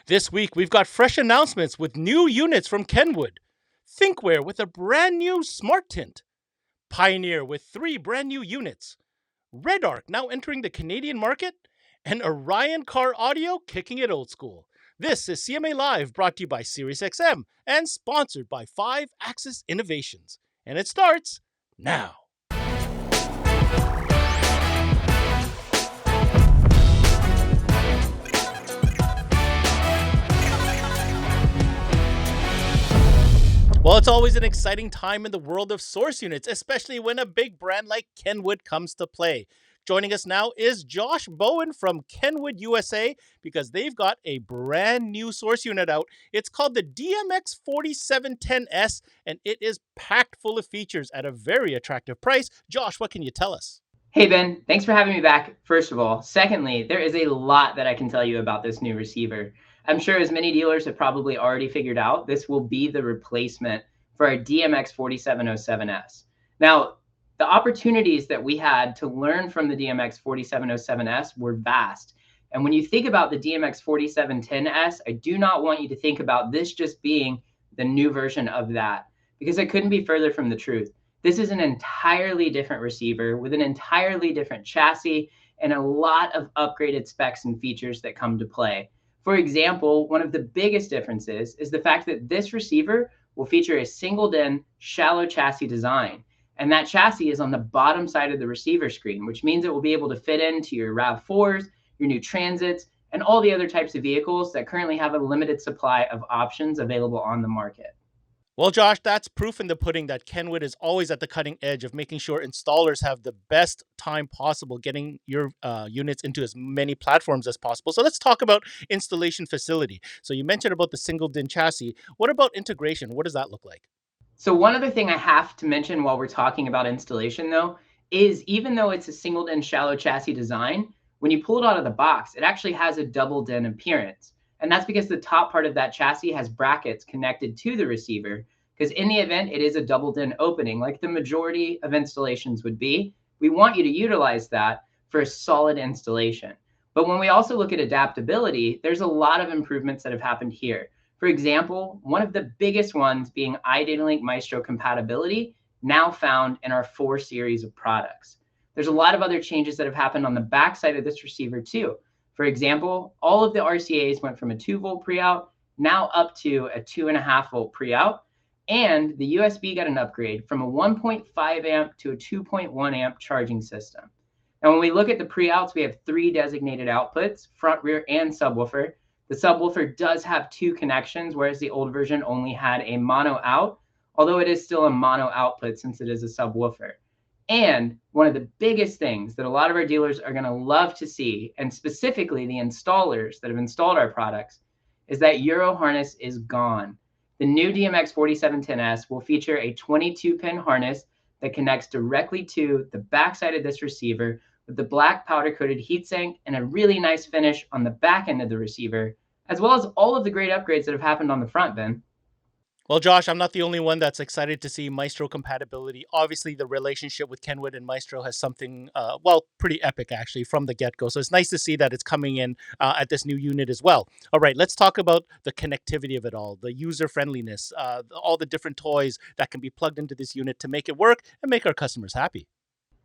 This week, we've got fresh announcements with new units from KENWOOD, THINKWARE with a brand new smart tint, Pioneer with 3 brand new units, REDARC now entering the Canadian market, and Orion Car Audio kicking it old school. This is CMA Live, brought to you by SiriusXM and sponsored by 5-Axis Innovations. And it starts now. Well, it's always an exciting time in the world of source units, especially when a big brand like KENWOOD comes to play. Joining us now is Josh Bowen from KENWOOD USA, because they've got a brand new source unit out. It's called the DMX 4710S, and it is packed full of features at a very attractive price. Josh, what can you tell us? Hey, Ben, thanks for having me back, first of all. Secondly, there is a lot that I can tell you about this new receiver. I'm sure as many dealers have probably already figured out, this will be the replacement for our DMX 4707S. Now, the opportunities that we had to learn from the DMX 4707S were vast. And when you think about the DMX 4710S, I do not want you to think about this just being the new version of that, because it couldn't be further from the truth. This is an entirely different receiver with an entirely different chassis and a lot of upgraded specs and features that come to play. For example, one of the biggest differences is the fact that this receiver will feature a single DIN shallow chassis design. And that chassis is on the bottom side of the receiver screen, which means it will be able to fit into your RAV4s, your new Transits, and all the other types of vehicles that currently have a limited supply of options available on the market. Well, Josh, that's proof in the pudding that KENWOOD is always at the cutting edge of making sure installers have the best time possible getting your units into as many platforms as possible. So let's talk about installation facility. So you mentioned about the single DIN chassis. What about integration? What does that look like? So one other thing I have to mention while we're talking about installation, though, is even though it's a single DIN shallow chassis design, when you pull it out of the box, it actually has a double DIN appearance. And that's because the top part of that chassis has brackets connected to the receiver, because in the event it is a double DIN opening, like the majority of installations would be, we want you to utilize that for a solid installation. But when we also look at adaptability, there's a lot of improvements that have happened here. For example, one of the biggest ones being iDataLink Maestro compatibility, now found in our 4 series of products. There's a lot of other changes that have happened on the back side of this receiver too. For example, all of the RCAs went from a 2-volt pre-out now up to a 2.5-volt pre-out, and the USB got an upgrade from a 1.5 amp to a 2.1 amp charging system. Now, when we look at the pre-outs, we have 3 designated outputs, front, rear, and subwoofer. The subwoofer does have 2 connections, whereas the old version only had a mono out, although it is still a mono output since it is a subwoofer. And one of the biggest things that a lot of our dealers are going to love to see, and specifically the installers that have installed our products, is that Euro harness is gone. The new DMX 4710S will feature a 22-pin harness that connects directly to the backside of this receiver with the black powder-coated heatsink and a really nice finish on the back end of the receiver, as well as all of the great upgrades that have happened on the front, Ben. Well, Josh, I'm not the only one that's excited to see Maestro compatibility. Obviously, the relationship with KENWOOD and Maestro has something, pretty epic actually from the get-go. So it's nice to see that it's coming in at this new unit as well. All right, let's talk about the connectivity of it all, the user-friendliness, all the different toys that can be plugged into this unit to make it work and make our customers happy.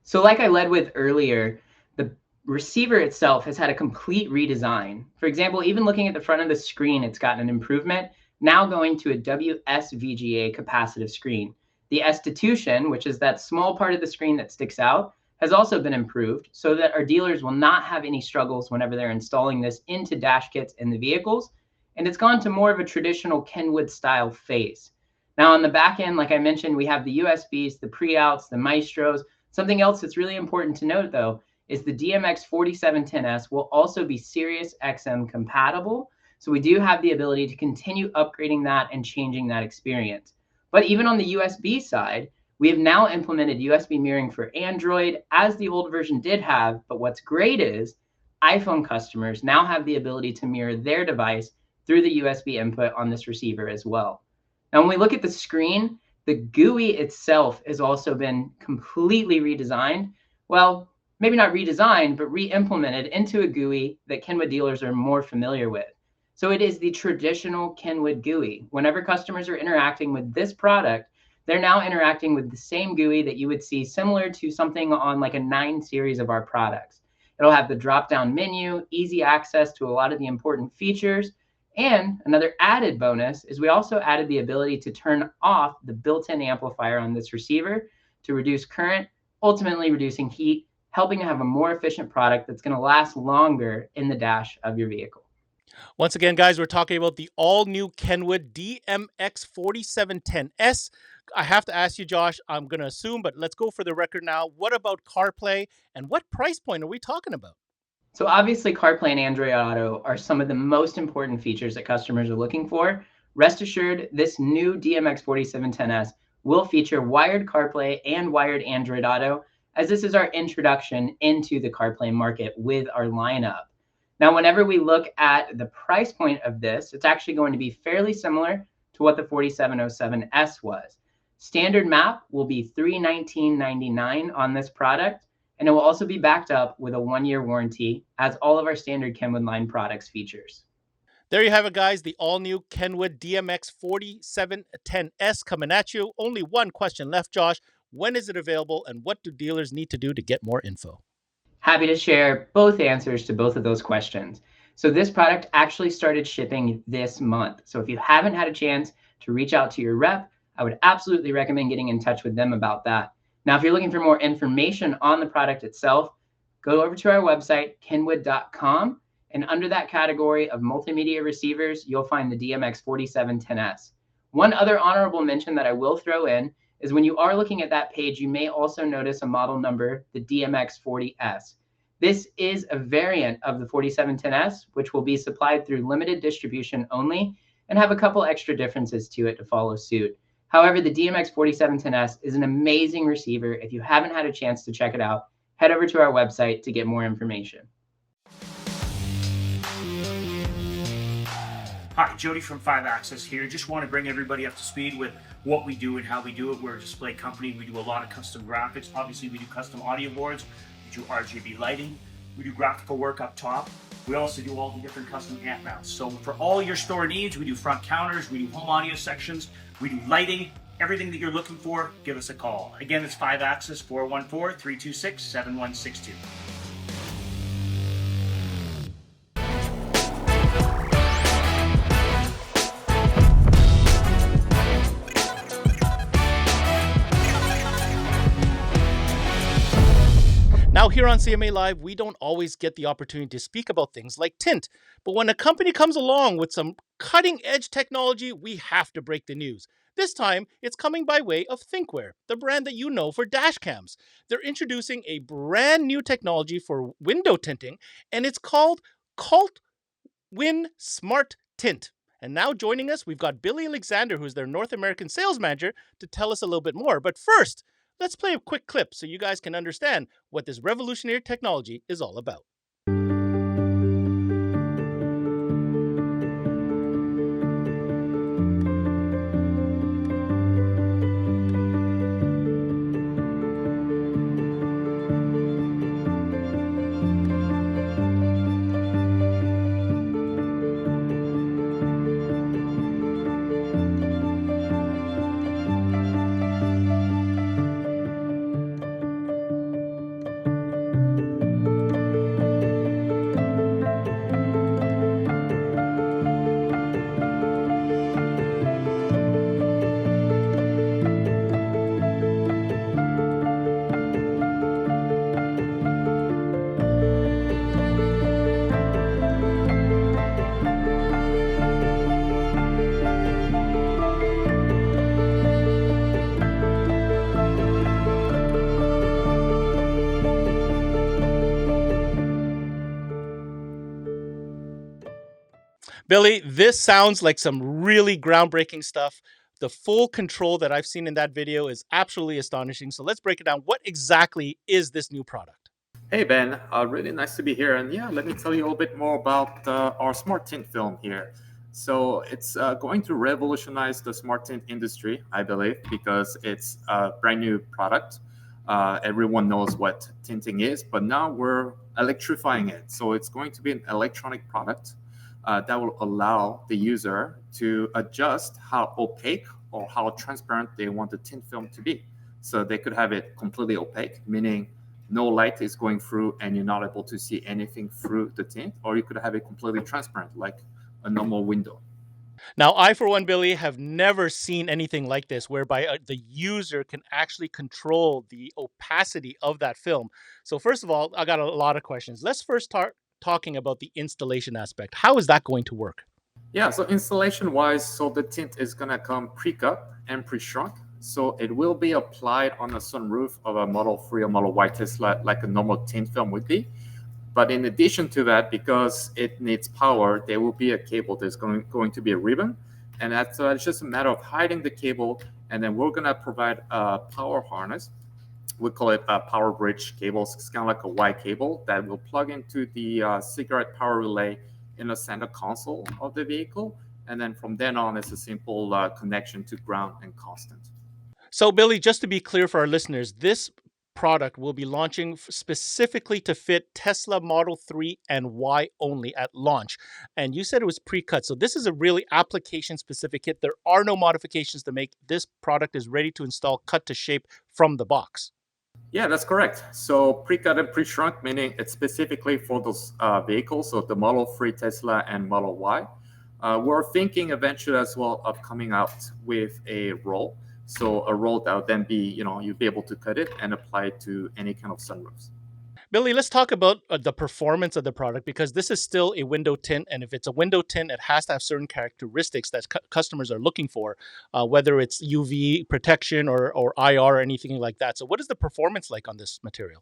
So like I led with earlier, the receiver itself has had a complete redesign. For example, even looking at the front of the screen, it's gotten an improvement, now going to a WSVGA capacitive screen. The estitution, which is that small part of the screen that sticks out, has also been improved so that our dealers will not have any struggles whenever they're installing this into dash kits in the vehicles. And it's gone to more of a traditional KENWOOD style face. Now on the back end, like I mentioned, we have the USBs, the pre-outs, the Maestros. Something else that's really important to note, though, is the DMX 4710S will also be Sirius XM compatible. So we do have the ability to continue upgrading that and changing that experience. But even on the USB side, we have now implemented USB mirroring for Android, as the old version did have. But what's great is iPhone customers now have the ability to mirror their device through the USB input on this receiver as well. Now, when we look at the screen, the GUI itself has also been completely redesigned. Well, maybe not redesigned, but re-implemented into a GUI that KENWOOD dealers are more familiar with. So it is the traditional Kenwood GUI. Whenever customers are interacting with this product, they're now interacting with the same GUI that you would see similar to something on like a 9 series of our products. It'll have the drop-down menu, easy access to a lot of the important features, and another added bonus is we also added the ability to turn off the built-in amplifier on this receiver to reduce current, ultimately reducing heat, helping to have a more efficient product that's going to last longer in the dash of your vehicle. Once again, guys, we're talking about the all-new Kenwood DMX4710S. I have to ask you, Josh, I'm going to assume, but let's go for the record now. What about CarPlay, and what price point are we talking about? So obviously, CarPlay and Android Auto are some of the most important features that customers are looking for. Rest assured, this new DMX4710S will feature wired CarPlay and wired Android Auto, as this is our introduction into the CarPlay market with our lineup. Now, whenever we look at the price point of this, it's actually going to be fairly similar to what the 4707S was. Standard map will be $319.99 on this product, and it will also be backed up with a 1-year warranty, as all of our standard Kenwood line products features. There you have it, guys. The all-new Kenwood DMX4710S coming at you. Only one question left, Josh. When is it available, and what do dealers need to do to get more info? Happy to share both answers to both of those questions. So this product actually started shipping this month. So if you haven't had a chance to reach out to your rep, I would absolutely recommend getting in touch with them about that. Now, if you're looking for more information on the product itself, go over to our website, kenwood.com, and under that category of multimedia receivers, you'll find the DMX4710S. One other honorable mention that I will throw in is when you are looking at that page, you may also notice a model number, the DMX40S. This is a variant of the 4710S, which will be supplied through limited distribution only and have a couple extra differences to it to follow suit. However, the DMX4710S is an amazing receiver. If you haven't had a chance to check it out, head over to our website to get more information. Hi, Jody from 5Axis here. Just want to bring everybody up to speed with what we do and how we do it. We're a display company. We do a lot of custom graphics. Obviously, we do custom audio boards. We do RGB lighting. We do graphical work up top. We also do all the different custom amp mounts. So for all your store needs, we do front counters, we do home audio sections, we do lighting, everything that you're looking for, give us a call. Again, it's 5Axis, 414-326-7162. Now, here on CMA Live, we don't always get the opportunity to speak about things like tint. But when a company comes along with some cutting-edge technology, we have to break the news. This time, it's coming by way of THINKWARE, the brand that you know for dash cams. They're introducing a brand new technology for window tinting, and it's called Cult Win Smart Tint. And now joining us, we've got Billy Alexander, who's their North American sales manager, to tell us a little bit more. But first, let's play a quick clip so you guys can understand what this revolutionary technology is all about. Billy, this sounds like some really groundbreaking stuff. The full control that I've seen in that video is absolutely astonishing. So let's break it down. What exactly is this new product? Hey Ben, really nice to be here. And yeah, let me tell you a little bit more about our smart tint film here. So it's going to revolutionize the smart tint industry, I believe, because it's a brand new product. Everyone knows what tinting is, but now we're electrifying it. So it's going to be an electronic product. that will allow the user to adjust how opaque or how transparent they want the tint film to be. So they could have it completely opaque, meaning no light is going through and you're not able to see anything through the tint, or you could have it completely transparent, like a normal window. Now, I, for one, Billy, have never seen anything like this whereby the user can actually control the opacity of that film. So, first of all, I got a lot of questions. Let's first start talking about the installation aspect. How is that going to work? Yeah, so installation wise, so the tint is going to come pre-cut and pre-shrunk. So it will be applied on the sunroof of a Model 3 or Model Y Tesla like a normal tint film would be. But in addition to that, because it needs power, there will be a cable. There's going to be a ribbon. And that's it's just a matter of hiding the cable. And then we're going to provide a power harness. We call it a power bridge cable. It's kind of like a Y cable that will plug into the cigarette power relay in the center console of the vehicle. And then from then on, it's a simple connection to ground and constant. So, Billy, just to be clear for our listeners, this product will be launching specifically to fit Tesla Model 3 and Y only at launch. And you said it was pre-cut. So this is a really application-specific kit. There are no modifications to make. This product is ready to install, cut to shape from the box. Yeah, that's correct. So pre-cut and pre-shrunk, meaning it's specifically for those vehicles, so the Model 3 Tesla and Model Y. We're thinking eventually as well of coming out with a roll. So a roll that would then be, you'd be able to cut it and apply it to any kind of sunroofs. Billy, let's talk about the performance of the product, because this is still a window tint. And if it's a window tint, it has to have certain characteristics that customers are looking for, whether it's UV protection or IR or anything like that. So what is the performance like on this material?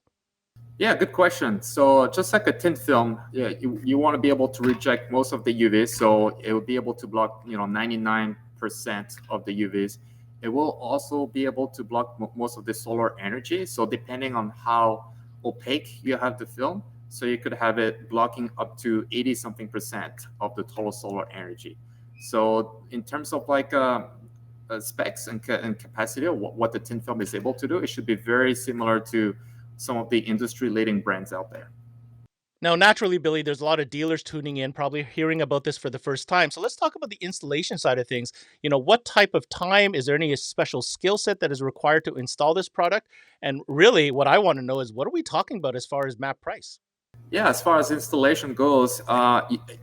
Yeah, good question. So just like a tint film, yeah, you want to be able to reject most of the UVs. So it will be able to block, 99% of the UVs. It will also be able to block most of the solar energy. So depending on how opaque you have the film, so you could have it blocking up to 80-something% of the total solar energy. So in terms of like specs and capacity, what the tint film is able to do, it should be very similar to some of the industry-leading brands out there. Now, naturally, Billy, there's a lot of dealers tuning in, probably hearing about this for the first time. So let's talk about the installation side of things. What type of time, is there any special skill set that is required to install this product? And really, what I want to know is, what are we talking about as far as map price? Yeah, as far as installation goes,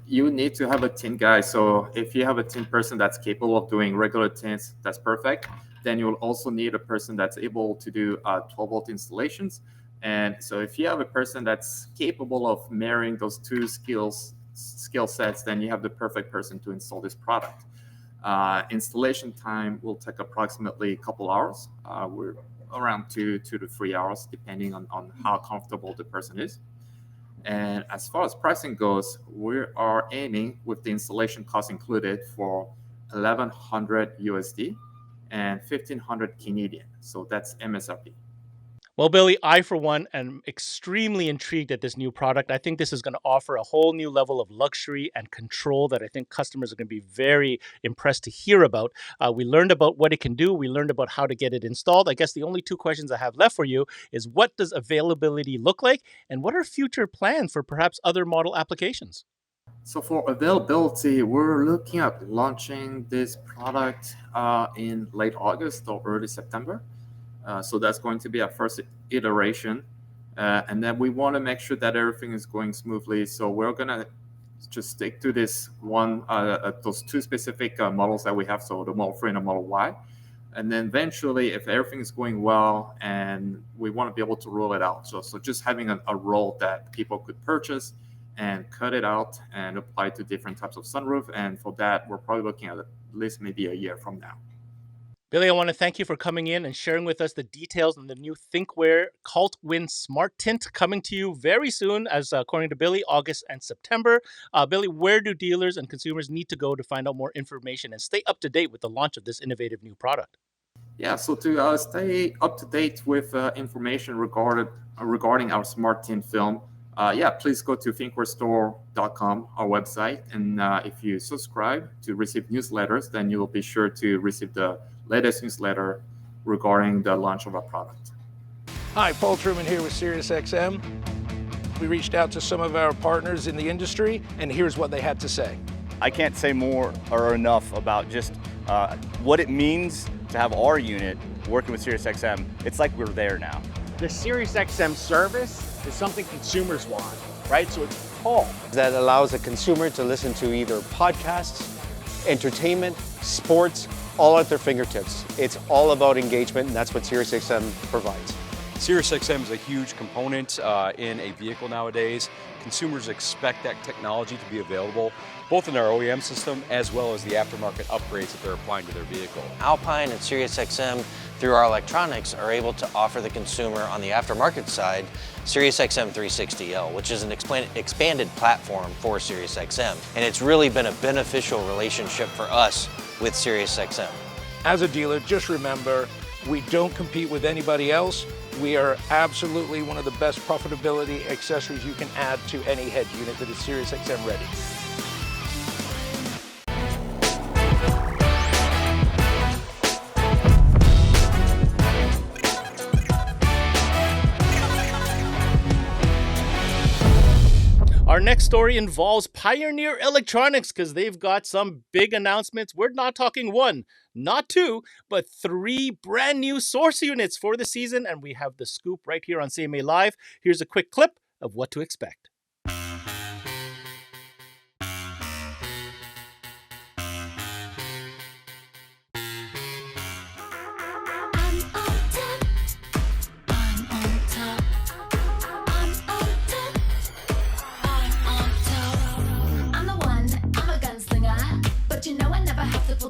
you need to have a tint guy. So if you have a tint person that's capable of doing regular tints, that's perfect. Then you'll also need a person that's able to do 12-volt installations. And so if you have a person that's capable of marrying those two skill sets, then you have the perfect person to install this product. Installation time will take approximately a couple hours. We're around 2 to 3 hours, depending on how comfortable the person is. And as far as pricing goes, we are aiming with the installation cost included for 1,100 USD and 1,500 Canadian. So that's MSRP. Well, Billy, I, for one, am extremely intrigued at this new product. I think this is going to offer a whole new level of luxury and control that I think customers are going to be very impressed to hear about. We learned about what it can do. We learned about how to get it installed. I guess the only two questions I have left for you is, what does availability look like? And what are future plans for perhaps other model applications? So for availability, we're looking at launching this product in late August or early September. So that's going to be our first iteration. And then we want to make sure that everything is going smoothly. So we're going to just stick to this those two specific models that we have. So the Model 3 and the Model Y. And then eventually, if everything is going well, and we want to be able to roll it out. So just having a roll that people could purchase and cut it out and apply to different types of sunroof. And for that, we're probably looking at least maybe a year from now. Billy, I want to thank you for coming in and sharing with us the details on the new THINKWARE Cult Win Smart Tint, coming to you very soon, as according to Billy, August and September. Billy, where do dealers and consumers need to go to find out more information and stay up to date with the launch of this innovative new product? Yeah, so to stay up to date with information regarding our Smart Tint film, please go to thinkwarestore.com, our website. And if you subscribe to receive newsletters, then you will be sure to receive the latest newsletter regarding the launch of our product. Hi, Paul Truman here with SiriusXM. We reached out to some of our partners in the industry, and here's what they had to say. I can't say more or enough about just what it means to have our unit working with SiriusXM. It's like we're there now. The SiriusXM service is something consumers want, right? So it's all that allows a consumer to listen to either podcasts, entertainment, sports, all at their fingertips. It's all about engagement, and that's what SiriusXM provides. SiriusXM is a huge component in a vehicle nowadays. Consumers expect that technology to be available both in our OEM system as well as the aftermarket upgrades that they're applying to their vehicle. Alpine and SiriusXM, through our electronics, are able to offer the consumer on the aftermarket side SiriusXM 360L, which is an expanded platform for SiriusXM. And it's really been a beneficial relationship for us with SiriusXM. as a dealer, just remember, we don't compete with anybody else. We are absolutely one of the best profitability accessories you can add to any head unit that is SiriusXM ready. Our next story involves Pioneer Electronics because they've got some big announcements. We're not talking one, not two, but 3 brand new source units for the season, and we have the scoop right here on CMA Live. Here's a quick clip of what to expect.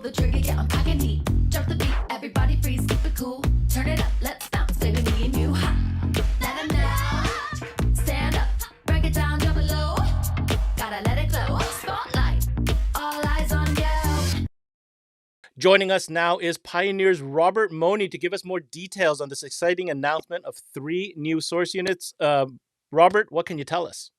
The trigger, yeah, I'm packing heat. Drop the beat, everybody freeze, keep it cool. Turn it up, let's bounce, baby, me and you. Let 'em know. Stand up, break it down, double low. Gotta let it glow. Spotlight, all eyes on you. Joining us now is Pioneer's Robert Money to give us more details on this exciting announcement of 3 new source units. Robert, what can you tell us?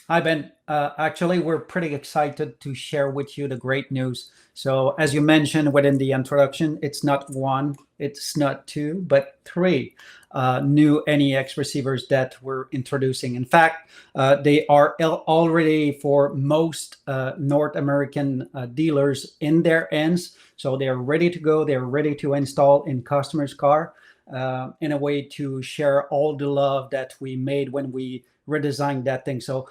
Hi, Ben. Actually, we're pretty excited to share with you the great news. So as you mentioned within the introduction, it's not 1, it's not 2, but 3 new NEX receivers that we're introducing. In fact, they are already for most North American dealers in their hands. So they're ready to go. They're ready to install in customers' car in a way to share all the love that we made when we redesign that thing. So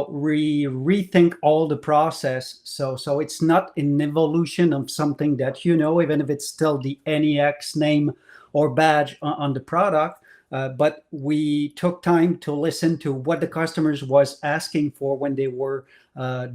we rethink all the process. So it's not an evolution of something that, even if it's still the NEX name or badge on the product, but we took time to listen to what the customers was asking for when they were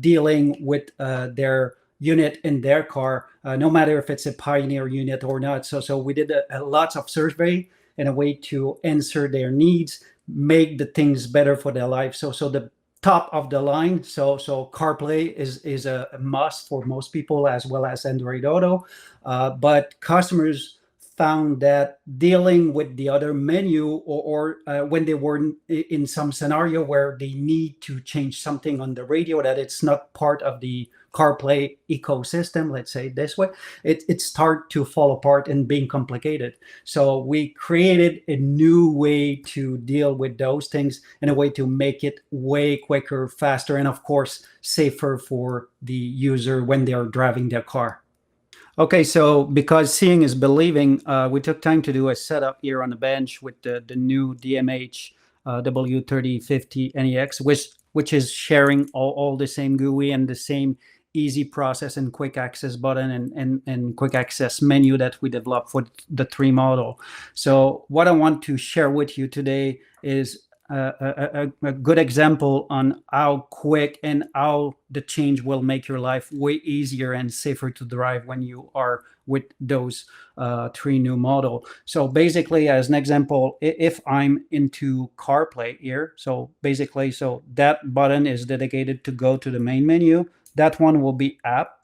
dealing with their unit in their car, no matter if it's a Pioneer unit or not. So we did a lots of survey in a way to answer their needs, make the things better for their life. So the top of the line. So CarPlay is a must for most people, as well as Android Auto. But customers found that dealing with the other menu or when they were in some scenario where they need to change something on the radio, that it's not part of the CarPlay ecosystem, let's say this way, it start to fall apart and being complicated. So we created a new way to deal with those things in a way to make it way quicker, faster, and of course, safer for the user when they are driving their car. Okay, so because seeing is believing, we took time to do a setup here on the bench with the new DMH W3050 NEX, which is sharing all the same GUI and the same easy process and quick access button and quick access menu that we developed for the 3 model. So what I want to share with you today is a good example on how quick and how the change will make your life way easier and safer to drive when you are with those 3 new model. So basically, as an example, if I'm into CarPlay here, so basically, so that button is dedicated to go to the main menu. That one will be app,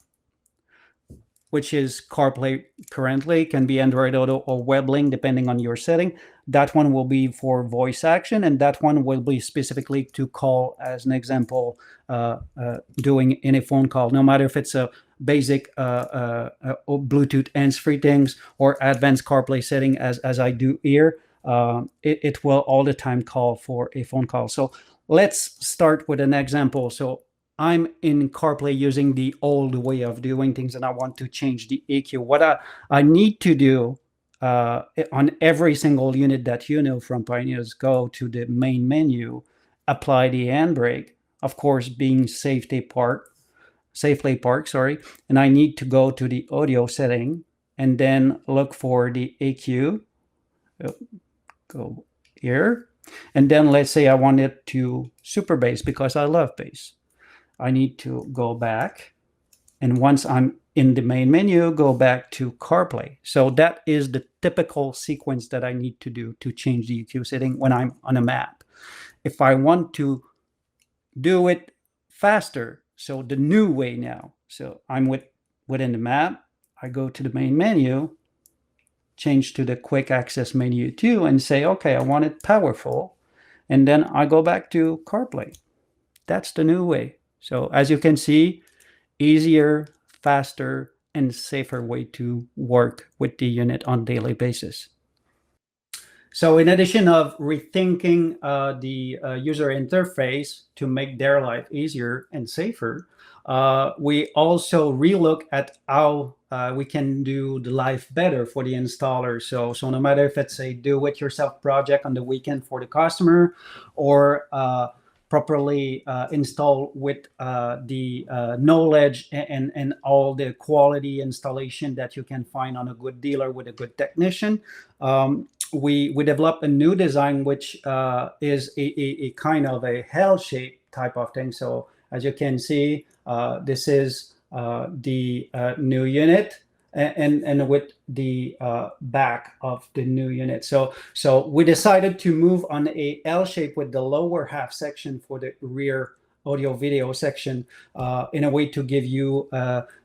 which is CarPlay currently, can be Android Auto or WebLink, depending on your setting. That one will be for voice action, and that one will be specifically to call, as an example, doing in a phone call, no matter if it's a basic Bluetooth hands-free things or advanced CarPlay setting, as I do here. It will all the time call for a phone call. So let's start with an example. So I'm in CarPlay using the old way of doing things and I want to change the EQ, what I need to do on every single unit that you know from Pioneer is go to the main menu, apply the handbrake, of course being safely parked, sorry, and I need to go to the audio setting and then look for the EQ. Go here, and then let's say I want it to super bass because I love bass. I need to go back, and once I'm in the main menu, go back to CarPlay. So that is the typical sequence that I need to do to change the EQ setting when I'm on a map. If I want to do it faster, so the new way now, so I'm within the map, I go to the main menu, change to the quick access menu too, and say, okay, I want it powerful, and then I go back to CarPlay. That's the new way. So as you can see, easier, faster, and safer way to work with the unit on a daily basis. So in addition of rethinking the user interface to make their life easier and safer, we also relook at how we can do the life better for the installer. So no matter if it's a do-it-yourself project on the weekend for the customer, or properly install with the knowledge and all the quality installation that you can find on a good dealer with a good technician, we developed a new design which is a kind of a L shape type of thing. So as you can see, this is the new unit, and with the back of the new unit. So we decided to move on a L shape with the lower half section for the rear audio video section in a way to give you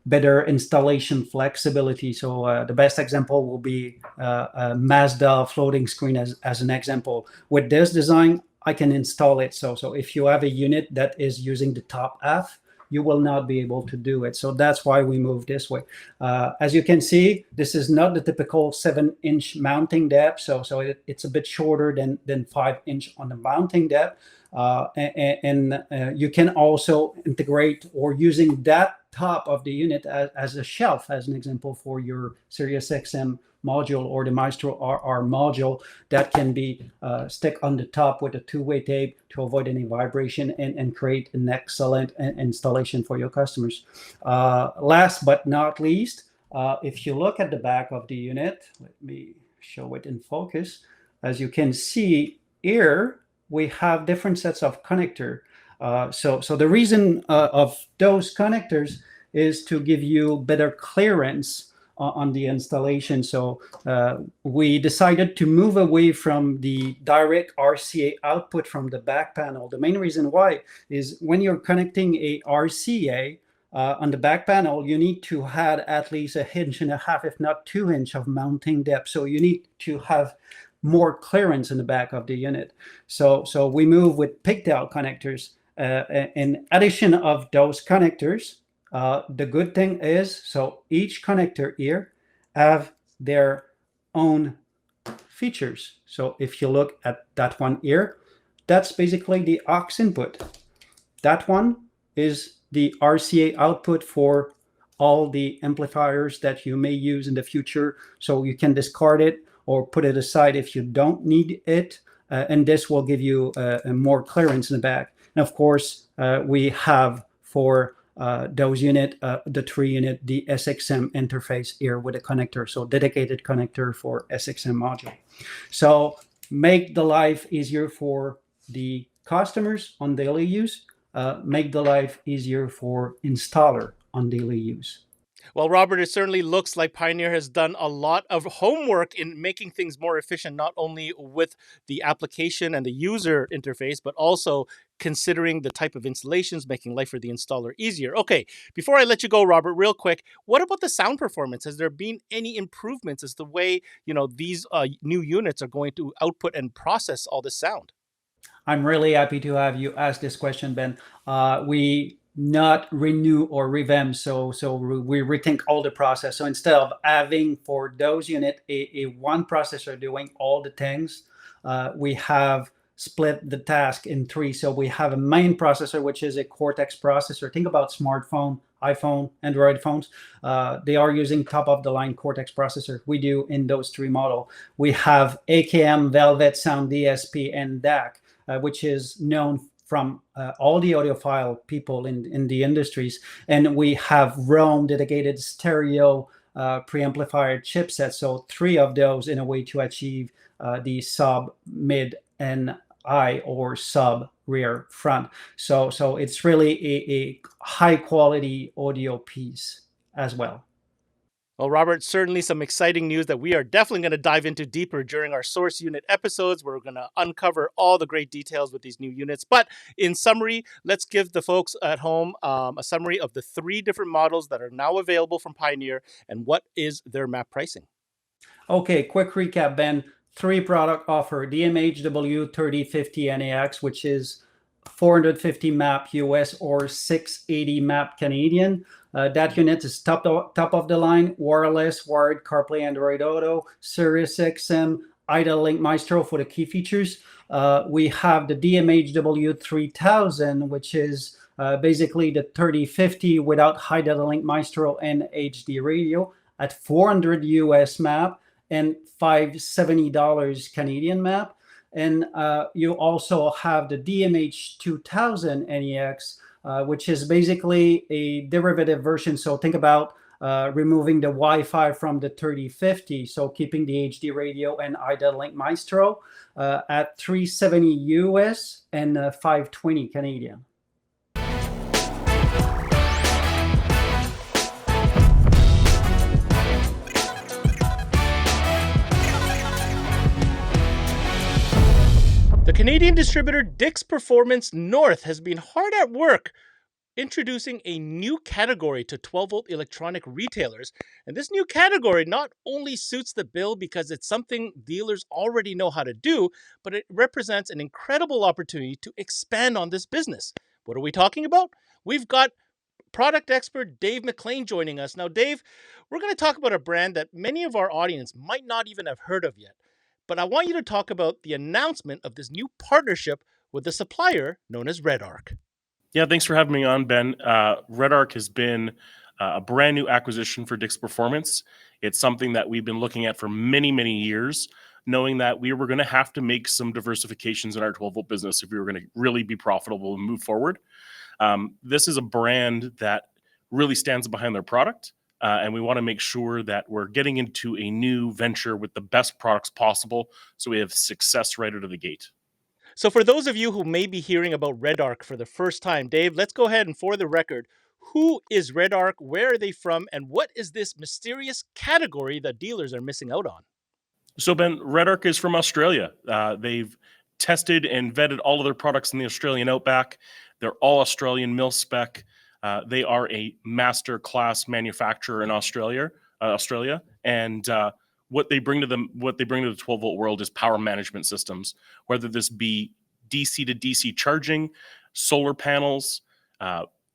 better installation flexibility. So the best example will be a Mazda floating screen as an example. With this design, I can install it. So if you have a unit that is using the top half, you will not be able to do it. So that's why we moved this way. As you can see, this is not the typical 7-inch mounting depth. So it's a bit shorter than 5-inch on the mounting depth. And you can also integrate or using that top of the unit as a shelf, as an example, for your SiriusXM module or the Maestro RR module that can be stick on the top with a two-way tape to avoid any vibration and create an excellent installation for your customers. Last but not least, if you look at the back of the unit, let me show it in focus. As you can see here, we have different sets of connector. So the reason of those connectors is to give you better clearance on the installation. So we decided to move away from the direct RCA output from the back panel. The main reason why is when you're connecting a RCA on the back panel, you need to add at least 1.5 inches, if not 2 inches of mounting depth. So you need to have more clearance in the back of the unit. So we move with pigtail connectors. In addition of those connectors, the good thing is, so each connector here have their own features. So if you look at that one here, that's basically the aux input. That one is the RCA output for all the amplifiers that you may use in the future. So you can discard it or put it aside if you don't need it. And this will give you more clearance in the back. And of course, we have for those unit, the 3-unit, the SXM interface here with a connector. So dedicated connector for SXM module. So make the life easier for the customers on daily use, make the life easier for installer on daily use. Well, Robert, it certainly looks like Pioneer has done a lot of homework in making things more efficient, not only with the application and the user interface, but also considering the type of installations, making life for the installer easier. Okay, before I let you go, Robert, real quick, what about the sound performance? Has there been any improvements as the way, these new units are going to output and process all this sound? I'm really happy to have you ask this question, Ben. We not renew or revamp, so we rethink all the process. So instead of having for those unit a one processor doing all the things, we have split the task in three. So we have a main processor, which is a Cortex processor. Think about smartphone, iPhone, Android phones. They are using top-of-the-line Cortex processor. We do in those three models. We have AKM, Velvet Sound, DSP, and DAC, which is known from all the audiophile people in the industries. And we have Roam dedicated stereo preamplifier chipset. So three of those in a way to achieve the sub, mid, and high or sub rear front. So it's really a high quality audio piece as well. Well, Robert, certainly some exciting news that we are definitely going to dive into deeper during our source unit episodes. We're going to uncover all the great details with these new units. But in summary, let's give the folks at home a summary of the three different models that are now available from Pioneer and what is their map pricing. Okay, quick recap, Ben. Three product offer: DMHW 3050 NAX, which is 450 map US or 680 map Canadian. That unit is top of the line, wireless, wired, CarPlay, Android Auto, Sirius XM, Idle Link Maestro for the key features. We have the DMHW 3000, which is basically the 3050 without high data link Maestro and HD radio at 400 US map and $570 Canadian map. And you also have the DMH 2000 NEX, which is basically a derivative version. So think about removing the Wi-Fi from the 3050, so keeping the HD radio and IDA Link Maestro at 370 US and 520 Canadian. The Canadian distributor Dix Performance North has been hard at work introducing a new category to 12-volt electronic retailers. And this new category not only suits the bill because it's something dealers already know how to do, but it represents an incredible opportunity to expand on this business. What are we talking about? We've got product expert Dave McLean joining us. Now, Dave, we're going to talk about a brand that many of our audience might not even have heard of yet. But I want you to talk about the announcement of this new partnership with a supplier known as REDARC. Yeah, thanks for having me on, Ben. REDARC has been a brand new acquisition for Dix Performance. It's something that we've been looking at for many, many years, knowing that we were going to have to make some diversifications in our 12-volt business if we were going to really be profitable and move forward. This is a brand that really stands behind their product. And we want to make sure that we're getting into a new venture with the best products possible so we have success right out of the gate. So for those of you who may be hearing about REDARC for the first time, Dave, let's go ahead and for the record, who is REDARC, where are they from, and what is this mysterious category that dealers are missing out on? So Ben, REDARC is from Australia. They've tested and vetted all of their products in the Australian outback. They're all Australian mil spec. They are a master class manufacturer in Australia, and what they bring to the 12-volt world is power management systems, whether this be DC to DC charging, solar panels,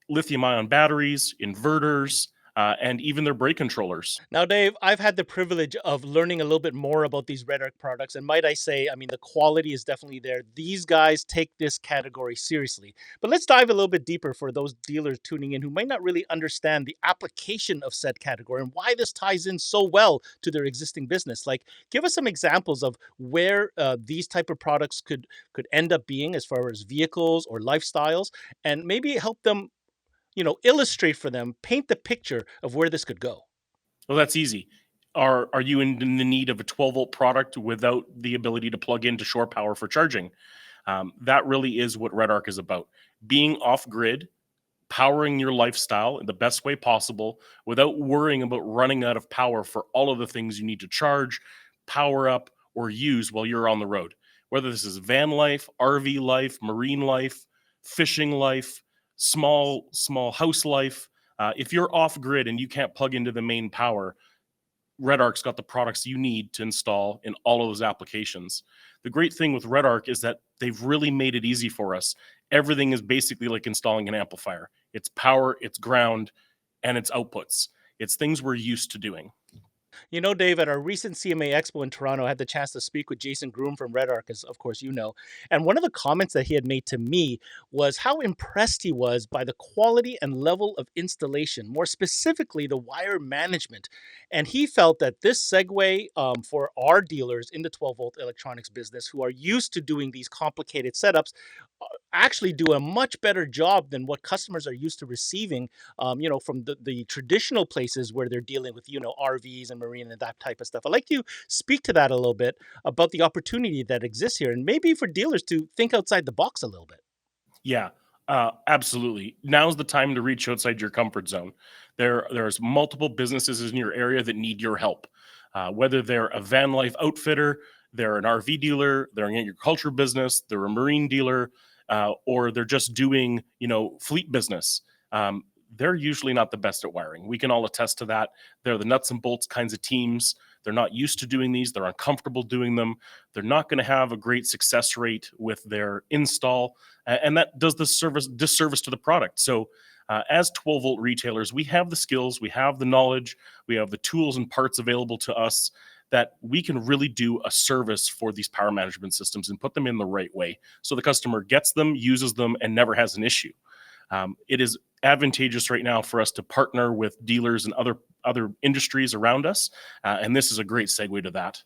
lithium-ion batteries, inverters, and even their brake controllers. Now, Dave, I've had the privilege of learning a little bit more about these REDARC products, and might I say, I mean, the quality is definitely there. These guys take this category seriously. But let's dive a little bit deeper for those dealers tuning in who might not really understand the application of said category and why this ties in so well to their existing business. Like, give us some examples of where these type of products could end up being as far as vehicles or lifestyles, and maybe help them illustrate for them, paint the picture of where this could go. Well, that's easy. Are you in the need of a 12-volt product without the ability to plug into shore power for charging? That really is what REDARC is about. Being off-grid, powering your lifestyle in the best way possible without worrying about running out of power for all of the things you need to charge, power up, or use while you're on the road. Whether this is van life, RV life, marine life, fishing life, small house life. If you're off grid and you can't plug into the main power, REDARC's got the products you need to install in all of those applications. The great thing with REDARC is that they've really made it easy for us. Everything is basically like installing an amplifier. It's power, it's ground, and it's outputs. It's things we're used to doing. You know, Dave, at our recent CMA Expo in Toronto, I had the chance to speak with Jason Groom from REDARC, as of course you know. And one of the comments that he had made to me was how impressed he was by the quality and level of installation, more specifically the wire management. And he felt that this segue for our dealers in the 12-volt electronics business who are used to doing these complicated setups actually do a much better job than what customers are used to receiving, from the traditional places where they're dealing with, RVs and marine and that type of stuff. I'd like you to speak to that a little bit about the opportunity that exists here and maybe for dealers to think outside the box a little bit. Yeah, absolutely. Now's the time to reach outside your comfort zone. There's multiple businesses in your area that need your help. Whether they're a van life outfitter, they're an RV dealer, they're an agriculture business, they're a marine dealer, or they're just doing, fleet business. They're usually not the best at wiring. We can all attest to that. They're the nuts and bolts kinds of teams. They're not used to doing these. They're uncomfortable doing them. They're not going to have a great success rate with their install, and that does the disservice to the product. So, as 12-volt retailers, we have the skills, we have the knowledge, we have the tools and parts available to us that we can really do a service for these power management systems and put them in the right way so the customer gets them, uses them, and never has an issue. It is advantageous right now for us to partner with dealers and other industries around us, and this is a great segue to that.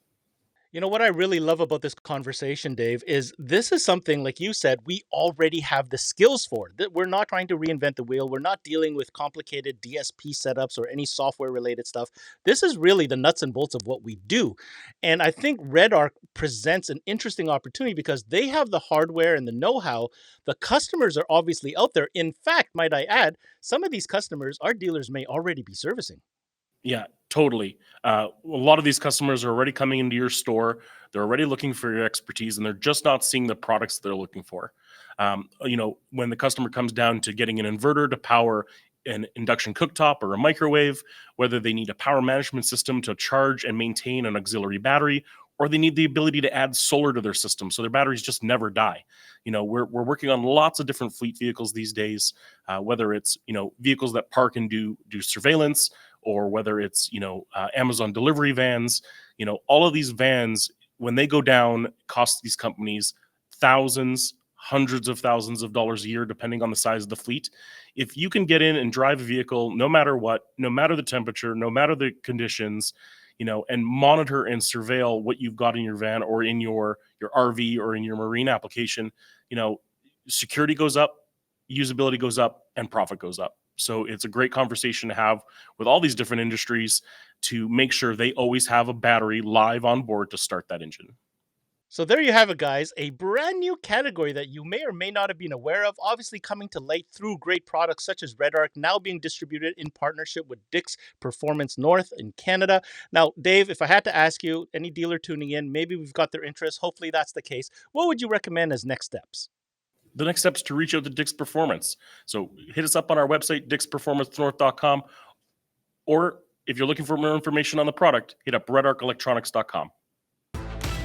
You know what I really love about this conversation, Dave, is this is something, like you said, we already have the skills for. That we're not trying to reinvent the wheel. We're not dealing with complicated DSP setups or any software related stuff. This is really the nuts and bolts of what we do. And I think REDARC presents an interesting opportunity because they have the hardware and the know-how. The customers are obviously out there. In fact, might I add, some of these customers, our dealers may already be servicing. Yeah, totally. A lot of these customers are already coming into your store. They're already looking for your expertise, and they're just not seeing the products they're looking for. When the customer comes down to getting an inverter to power an induction cooktop or a microwave, whether they need a power management system to charge and maintain an auxiliary battery, or they need the ability to add solar to their system so their batteries just never die. We're working on lots of different fleet vehicles these days, whether it's vehicles that park and do surveillance, or whether it's Amazon delivery vans. All of these vans, when they go down, cost these companies thousands, hundreds of thousands of dollars a year, depending on the size of the fleet. If you can get in and drive a vehicle, no matter what, no matter the temperature, no matter the conditions, and monitor and surveil what you've got in your van or in your RV or in your marine application, security goes up, usability goes up, and profit goes up. So it's a great conversation to have with all these different industries to make sure they always have a battery live on board to start that engine. So there you have it, guys. A brand new category that you may or may not have been aware of, obviously coming to light through great products such as REDARC, now being distributed in partnership with Dick's Performance North in Canada. Now, Dave, if I had to ask you, any dealer tuning in, maybe we've got their interest. Hopefully that's the case. What would you recommend as next steps? The next step is to reach out to Dick's Performance. So hit us up on our website, dicksperformancenorth.com. Or if you're looking for more information on the product, hit up redarcelectronics.com.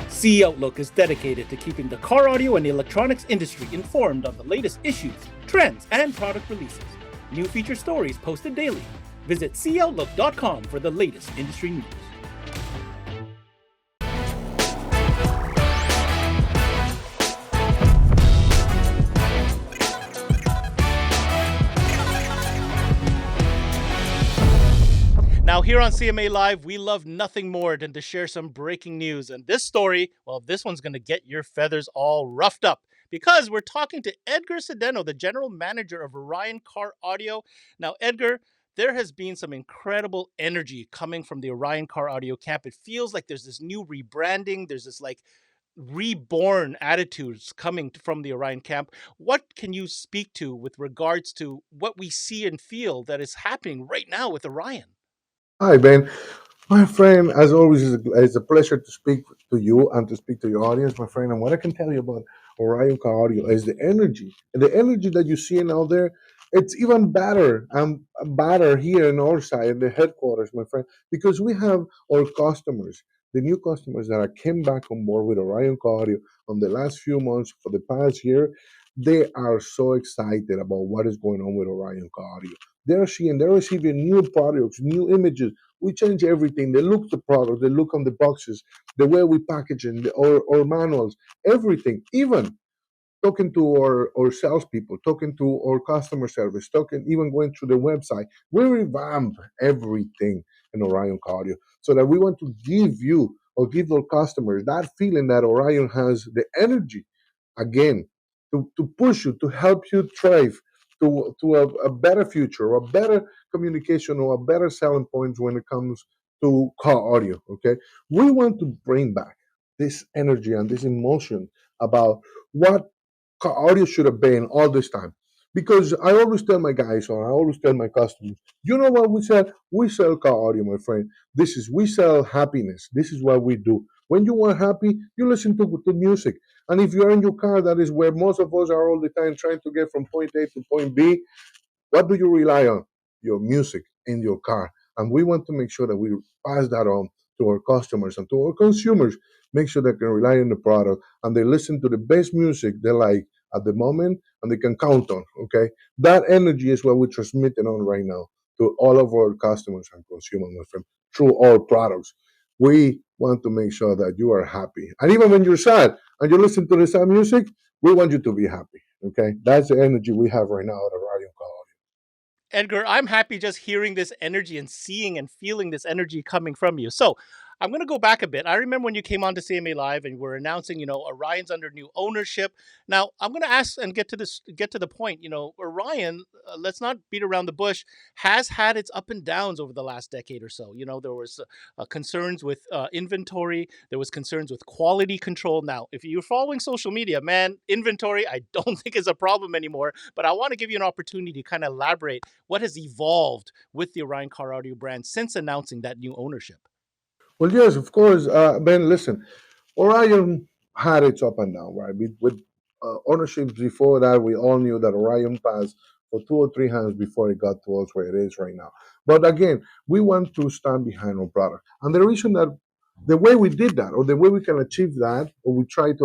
CE Outlook is dedicated to keeping the car audio and electronics industry informed on the latest issues, trends, and product releases. New feature stories posted daily. Visit ceoutlook.com for the latest industry news. Now, here on CMA Live, we love nothing more than to share some breaking news. And this story, well, this one's going to get your feathers all roughed up because we're talking to Edgar Sedeno, the general manager of Orion Car Audio. Now, Edgar, there has been some incredible energy coming from the Orion Car Audio camp. It feels like there's this new rebranding. There's this reborn attitudes coming from the Orion camp. What can you speak to with regards to what we see and feel that is happening right now with Orion? Hi, Ben. My friend, as always, it's a pleasure to speak to you and to speak to your audience, my friend. And what I can tell you about Orion Car Audio is the energy. And the energy that you're seeing out there, it's even better and better here in our side, in the headquarters, my friend, because we have our customers, the new customers that came back on board with Orion Car Audio on the last few months for the past year. They are so excited about what is going on with Orion Car Audio. they're receiving new products, new images. We change everything. They look the product, they look on the boxes, the way we package it, or manuals, everything. Even talking to our salespeople, talking to our customer service, talking even going through the website. We revamp everything in Orion Cardio so that we want to give you or give our customers that feeling that Orion has the energy again to push you, to help you thrive to a better future, or a better communication, or a better selling points when it comes to car audio. Okay, we want to bring back this energy and this emotion about what car audio should have been all this time. Because I always tell my guys, or I always tell my customers, you know what we sell? We sell car audio, my friend. We sell happiness. This is what we do. When you are happy, you listen to music. And if you're in your car, that is where most of us are all the time trying to get from point A to point B. What do you rely on? Your music in your car. And we want to make sure that we pass that on to our customers and to our consumers. Make sure they can rely on the product and they listen to the best music they like at the moment and they can count on. Okay. That energy is what we're transmitting on right now to all of our customers and consumers, my friend, through our products. We want to make sure that you are happy. And even when you're sad and you listen to the sad music, we want you to be happy. Okay. That's the energy we have right now at Radio Call. Edgar, I'm happy just hearing this energy and seeing and feeling this energy coming from you. So I'm going to go back a bit. I remember when you came on to CMA Live and we're announcing, Orion's under new ownership. Now I'm going to ask and get to the point. Orion, let's not beat around the bush, has had its up and downs over the last decade or so. There was concerns with inventory. There was concerns with quality control. Now, if you're following social media, man, inventory, I don't think is a problem anymore. But I want to give you an opportunity to kind of elaborate what has evolved with the Orion Car Audio brand since announcing that new ownership. Well, yes, of course. Ben, listen, Orion had its up and down, right? With ownership before that, we all knew that Orion passed for two or three hands before it got to us where it is right now. But again, we want to stand behind our product. And the reason that the way we did that, or the way we can achieve that, or we're trying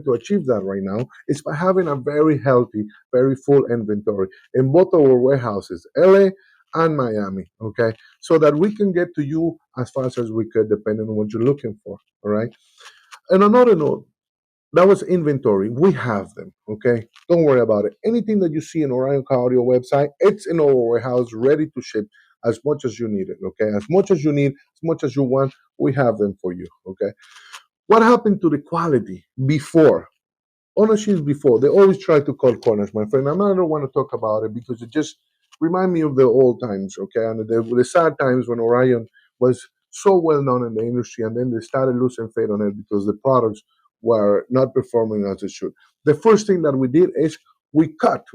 to achieve that right now, is by having a very healthy, very full inventory in both our warehouses, LA and Miami, okay? So that we can get to you as fast as we could, depending on what you're looking for, all right? And another note, that was inventory. We have them, okay? Don't worry about it. Anything that you see in Orion Car Audio website, it's in our warehouse, ready to ship as much as you need it, okay? As much as you need, as much as you want, we have them for you, okay? What happened to the quality before? Ownerships before, they always try to cut corners, my friend. I don't want to talk about it because it just remind me of the old times, okay? And the sad times when Orion was so well known in the industry, and then they started losing faith on it because the products were not performing as they should. The first thing that we did is we cut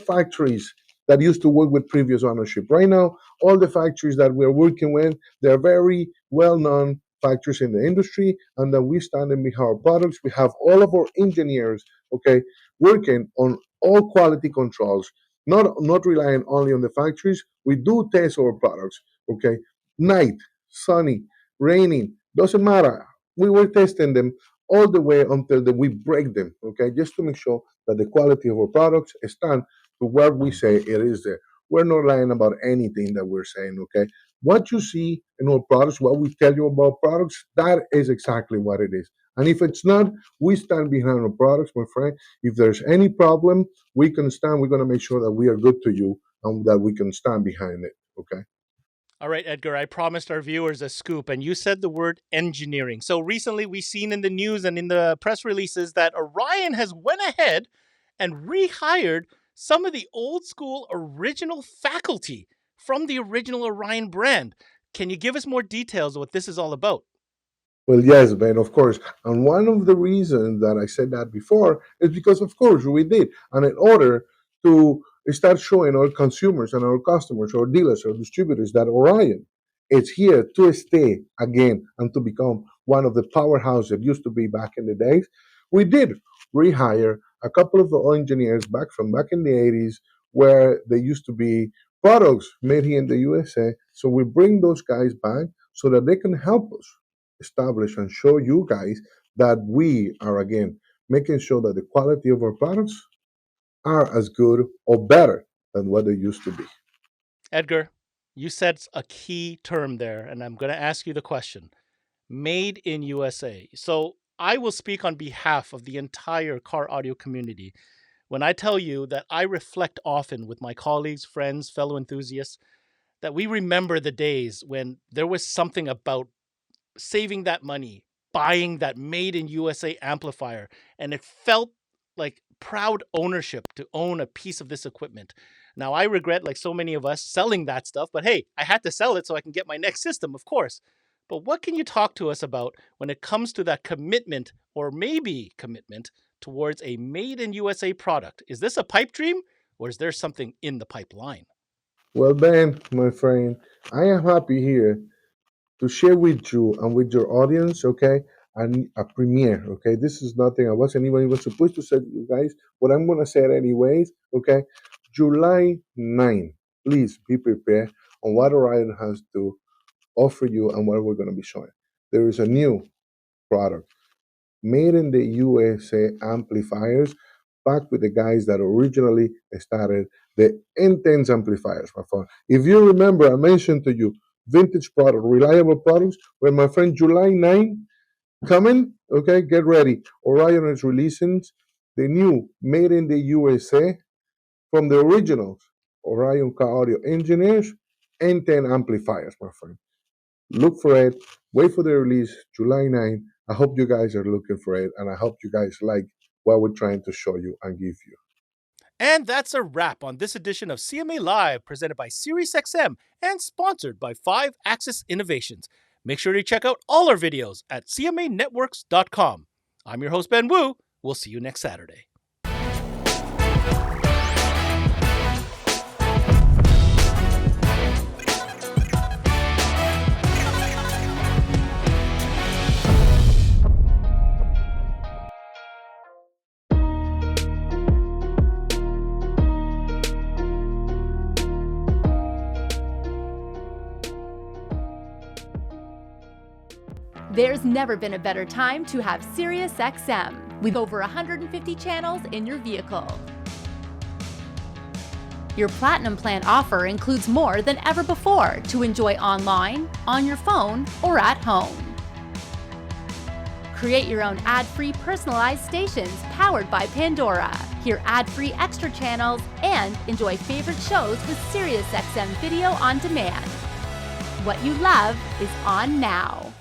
factories that used to work with previous ownership. Right now, all the factories that we're working with, they're very well known factories in the industry, and then we standing behind our products. We have all of our engineers, okay, working on all quality controls, not relying only on the factories. We do test our products, okay, night, sunny, raining, doesn't matter. We were testing them all the way until we break them, okay, just to make sure that the quality of our products stand to what we say it is there. We're not lying about anything that we're saying, okay? What you see in our products, what we tell you about products, that is exactly what it is. And if it's not, we stand behind our products, my friend. If there's any problem, we can stand. We're going to make sure that we are good to you and that we can stand behind it, okay? All right, Edgar, I promised our viewers a scoop, and you said the word engineering. So recently we've seen in the news and in the press releases that Orion has went ahead and rehired some of the old school original faculty from the original Orion brand. Can you give us more details of what this is all about? Well, yes, Ben, of course. And one of the reasons that I said that before is because, of course, we did. And in order to start showing our consumers and our customers, our dealers, our distributors that Orion is here to stay again and to become one of the powerhouses that used to be back in the days, we did rehire a couple of the engineers back in the 80s where they used to be products made here in the USA. So we bring those guys back so that they can help us establish and show you guys that we are again making sure that the quality of our products are as good or better than what they used to be. Edgar, you said a key term there, and I'm going to ask you the question. Made in USA. So I will speak on behalf of the entire car audio community when I tell you that I reflect often with my colleagues, friends, fellow enthusiasts, that we remember the days when there was something about saving that money, buying that made in USA amplifier, and it felt like proud ownership to own a piece of this equipment. Now, I regret, like so many of us, selling that stuff, but hey, I had to sell it so I can get my next system, of course. But what can you talk to us about when it comes to that commitment, or maybe commitment, towards a made in USA product? Is this a pipe dream, or is there something in the pipeline? Well, Ben, my friend, I am happy here to share with you and with your audience, okay, and a premiere, okay. This is nothing. I wasn't even supposed to say to you guys, but I'm gonna say it anyways, okay. July 9. Please be prepared on what Orion has to offer you and what we're gonna be showing. There is a new product made in the USA amplifiers, back with the guys that originally started the intense amplifiers, my friend. If you remember, I mentioned to you vintage product, reliable products. Well, my friend, July 9 coming. Okay, get ready. Orion is releasing the new made in the USA from the originals Orion car audio engineers and 10 amplifiers, my friend. Look for it. Wait for the release, July 9. I hope you guys are looking for it, and I hope you guys like what we're trying to show you and give you. And that's a wrap on this edition of CMA Live, presented by SiriusXM and sponsored by 5-Axis Innovations. Make sure to check out all our videos at cmanetworks.com. I'm your host, Ben Wu. We'll see you next Saturday. There's never been a better time to have SiriusXM with over 150 channels in your vehicle. Your Platinum Plan offer includes more than ever before to enjoy online, on your phone, or at home. Create your own ad-free personalized stations powered by Pandora. Hear ad-free extra channels and enjoy favorite shows with SiriusXM Video on Demand. What you love is on now.